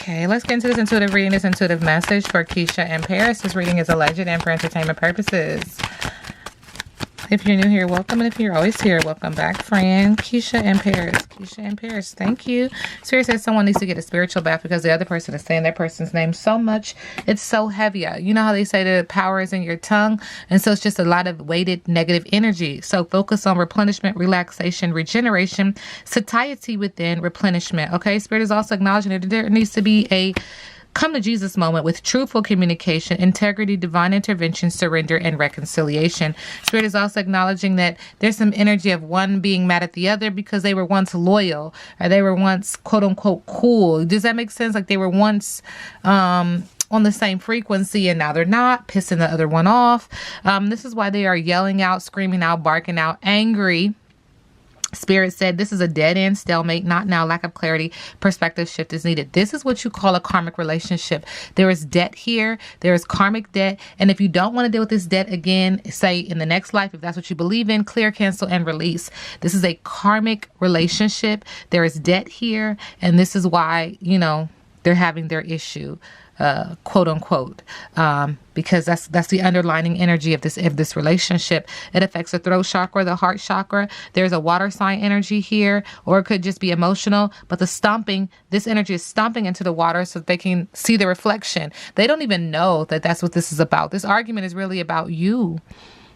Okay, let's get into this intuitive reading, this intuitive message for Keesha and Paris. This reading is alleged and for entertainment purposes. If you're new here, welcome. And if you're always here, welcome back, friend. Keesha and Paris. Keesha and Paris. Thank you. Spirit says someone needs to get a spiritual bath because the other person is saying that person's name so much. It's so heavy. You know how they say the power is in your tongue? And so it's just a lot of weighted negative energy. So focus on replenishment, relaxation, regeneration, satiety within, replenishment. Okay. Spirit is also acknowledging that there needs to be a come to Jesus moment with truthful communication, integrity, divine intervention, surrender, and reconciliation. Spirit is also acknowledging that there's some energy of one being mad at the other because they were once loyal or they were once quote unquote cool. Does that make sense? Like they were once on the same frequency and now they're not, pissing the other one off. This is why they are yelling out, screaming out, barking out, angry. Spirit said this is a dead end stalemate, not now, lack of clarity, perspective shift is needed. This is what you call a karmic relationship. There is debt here. There is karmic debt. And if you don't want to deal with this debt again, say in the next life, if that's what you believe in, clear, cancel, and release. This is a karmic relationship. There is debt here. And this is why, you know, they're having their issue. Quote unquote, because that's the underlining energy of this relationship. It affects the throat chakra, the heart chakra. There's a water sign energy here, or it could just be emotional. But the stomping, this energy is stomping into the water so that they can see the reflection. They don't even know that that's what this is about. This argument is really about you.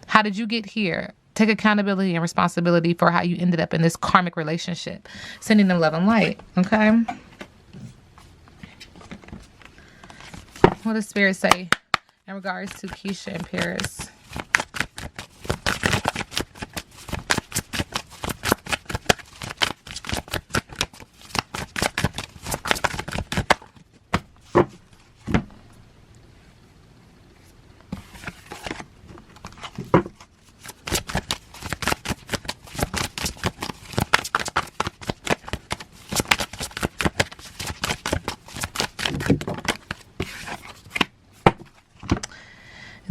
How did you get here? Take accountability and responsibility for how you ended up in this karmic relationship. Sending them love and light. Okay. What does Spirit say in regards to Keesha and Paris?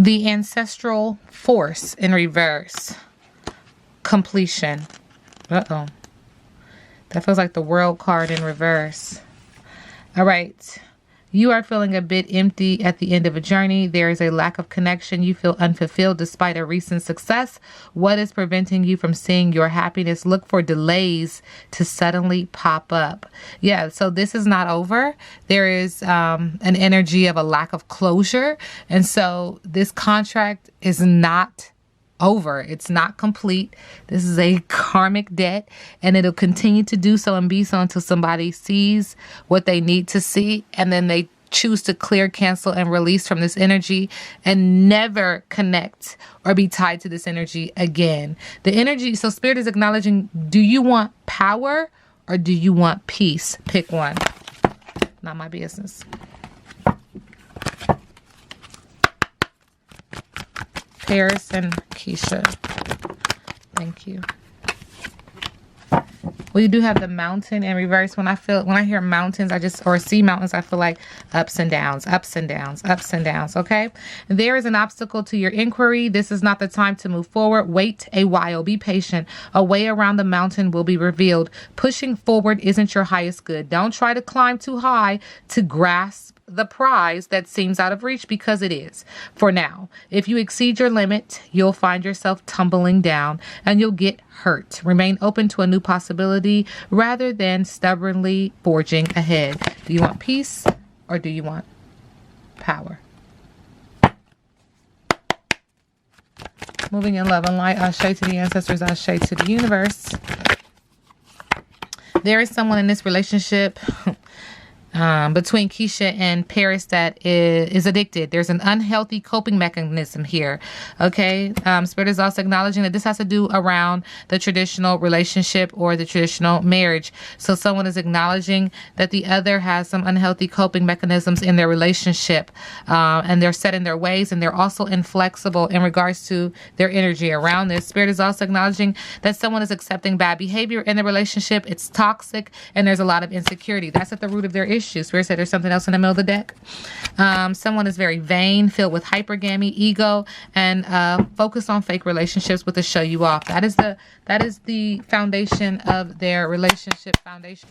The ancestral force in reverse. Completion. Uh-oh. That feels like the world card in reverse. All right. You are feeling a bit empty at the end of a journey. There is a lack of connection. You feel unfulfilled despite a recent success. What is preventing you from seeing your happiness? Look for delays to suddenly pop up. Yeah, so this is not over. There is an energy of a lack of closure. And so this contract is not over. It's not complete. This is a karmic debt, and it'll continue to do so and be so until somebody sees what they need to see, and then they choose to clear, cancel, and release from this energy and never connect or be tied to this energy again. The energy, so Spirit is acknowledging, do you want power or do you want peace? Pick one. Not my business. Paris and Keesha. Thank you. We do have the mountain in reverse. When I hear mountains, or see mountains, I feel like ups and downs, ups and downs, ups and downs. Okay. There is an obstacle to your inquiry. This is not the time to move forward. Wait a while. Be patient. A way around the mountain will be revealed. Pushing forward isn't your highest good. Don't try to climb too high to grasp the prize that seems out of reach, because it is for now. If you exceed your limit, you'll find yourself tumbling down and you'll get hurt. Remain open to a new possibility rather than stubbornly forging ahead. Do you want peace or do you want power? Moving in love and light, Ashe to the ancestors, Ashe to the universe. There is someone in this relationship between Keesha and Paris that is addicted. There's an unhealthy coping mechanism here. Okay. Spirit is also acknowledging that this has to do around the traditional relationship or the traditional marriage. So someone is acknowledging that the other has some unhealthy coping mechanisms in their relationship, and they're set in their ways, and they're also inflexible in regards to their energy around this. Spirit is also acknowledging that someone is accepting bad behavior in the relationship. It's toxic, and there's a lot of insecurity. That's at the root of their issue. Spirit said there's something else in the middle of the deck. Someone is very vain, filled with hypergamy, ego, and focused on fake relationships with a show you off. That is the foundation of their relationship foundation.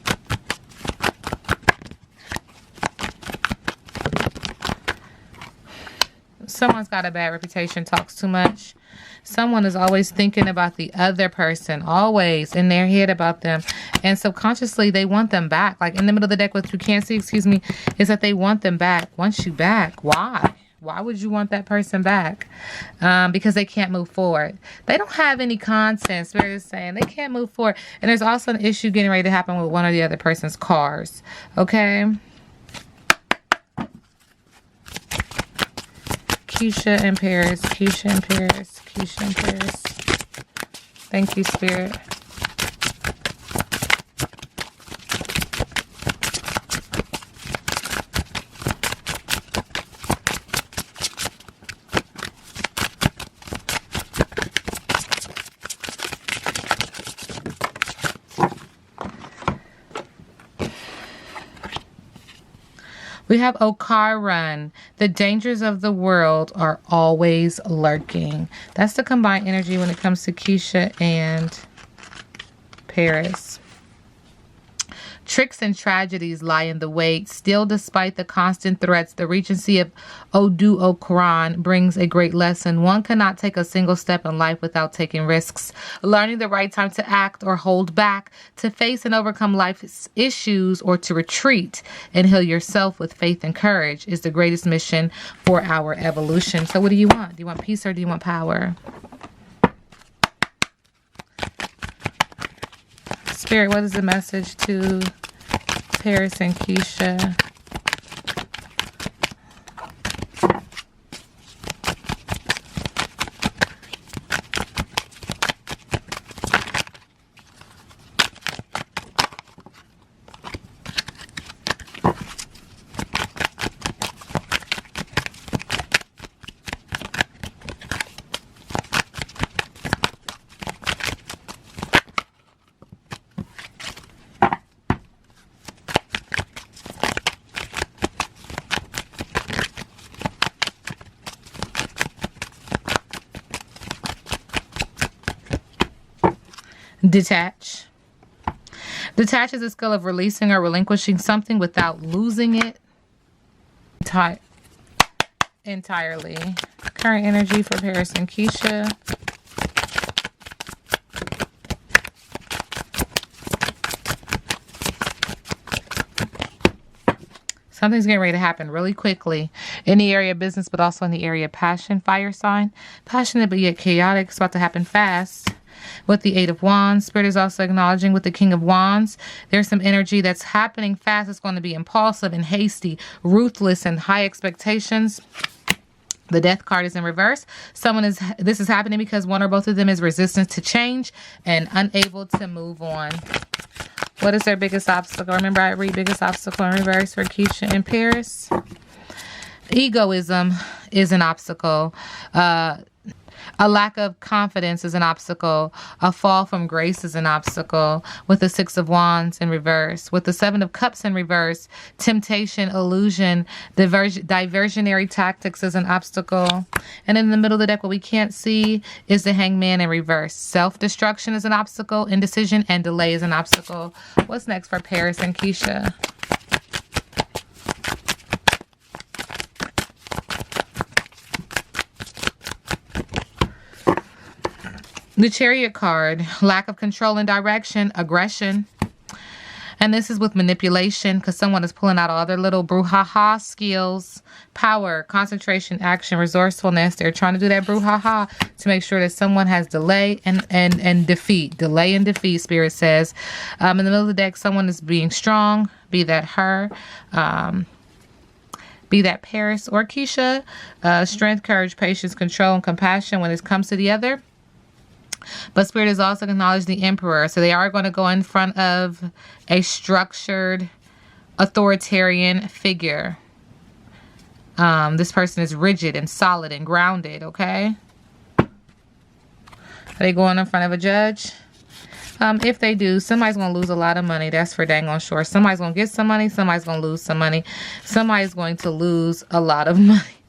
Someone's got a bad reputation, talks too much. Someone is always thinking about the other person, always in their head about them. And subconsciously, they want them back. Like in the middle of the deck, what you can't see, excuse me, is that they want them back. Want you back. Why? Why would you want that person back? Because they can't move forward. They don't have any content. Spirit is saying they can't move forward. And there's also an issue getting ready to happen with one or the other person's cars. Okay? Keesha in Paris. Keesha in Paris. Keesha in Paris. Thank you, Spirit. We have Okaran. The dangers of the world are always lurking. That's the combined energy when it comes to Keesha and Paris. Tricks and tragedies lie in the wait. Still, despite the constant threats, the Regency of Odu Okran brings a great lesson. One cannot take a single step in life without taking risks. Learning the right time to act or hold back, to face and overcome life's issues, or to retreat and heal yourself with faith and courage is the greatest mission for our evolution. So what do you want? Do you want peace or do you want power? Spirit, what is the message to Paris and Keesha? Detach. Detach is a skill of releasing or relinquishing something without losing it entirely. Current energy for Paris and Keesha. Something's getting ready to happen really quickly in the area of business, but also in the area of passion. Fire sign. Passionate, but yet chaotic. It's about to happen fast. With the Eight of Wands, Spirit is also acknowledging with the King of Wands, there's some energy that's happening fast. It's going to be impulsive and hasty, ruthless, and high expectations. The Death card is in reverse. This is happening because one or both of them is resistant to change and unable to move on. What is their biggest obstacle? Remember, I read biggest obstacle in reverse for Keesha in Paris. Egoism is an obstacle. A lack of confidence is an obstacle. A fall from grace is an obstacle. With the Six of Wands in reverse. With the Seven of Cups in reverse. Temptation, illusion, diversionary tactics is an obstacle. And in the middle of the deck, what we can't see is the Hangman in reverse. Self-destruction is an obstacle. Indecision and delay is an obstacle. What's next for Paris and Keesha? The Chariot card, lack of control and direction, aggression. And this is with manipulation because someone is pulling out all their little brouhaha skills, power, concentration, action, resourcefulness. They're trying to do that brouhaha to make sure that someone has delay and defeat. Delay and defeat, Spirit says. In the middle of the deck, someone is being strong, be that her, be that Paris or Keesha. Strength, courage, patience, control, and compassion when it comes to the other. But Spirit has also acknowledged the Emperor. So they are going to go in front of a structured, authoritarian figure. This person is rigid and solid and grounded, okay? Are they going in front of a judge? If they do, somebody's going to lose a lot of money. That's for dang on sure. Somebody's going to get some money. Somebody's going to lose some money. Somebody's going to lose a lot of money.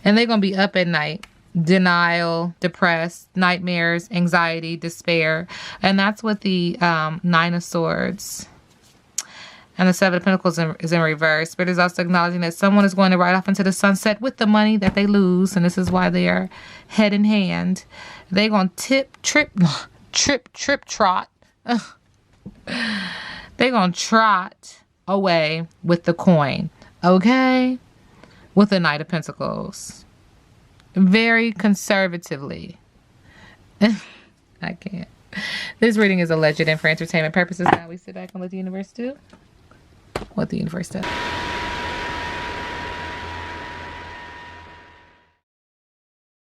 And they're going to be up at night. Denial, depressed, nightmares, anxiety, despair. And that's with the Nine of Swords. And the Seven of Pentacles is in reverse. But it's also acknowledging that someone is going to ride off into the sunset with the money that they lose. And this is why they are head in hand. They're going to trot. They're going to trot away with the coin. Okay? With the Knight of Pentacles. Very conservatively. I can't. This reading is alleged and for entertainment purposes. Now we sit back and let the universe do what the universe does.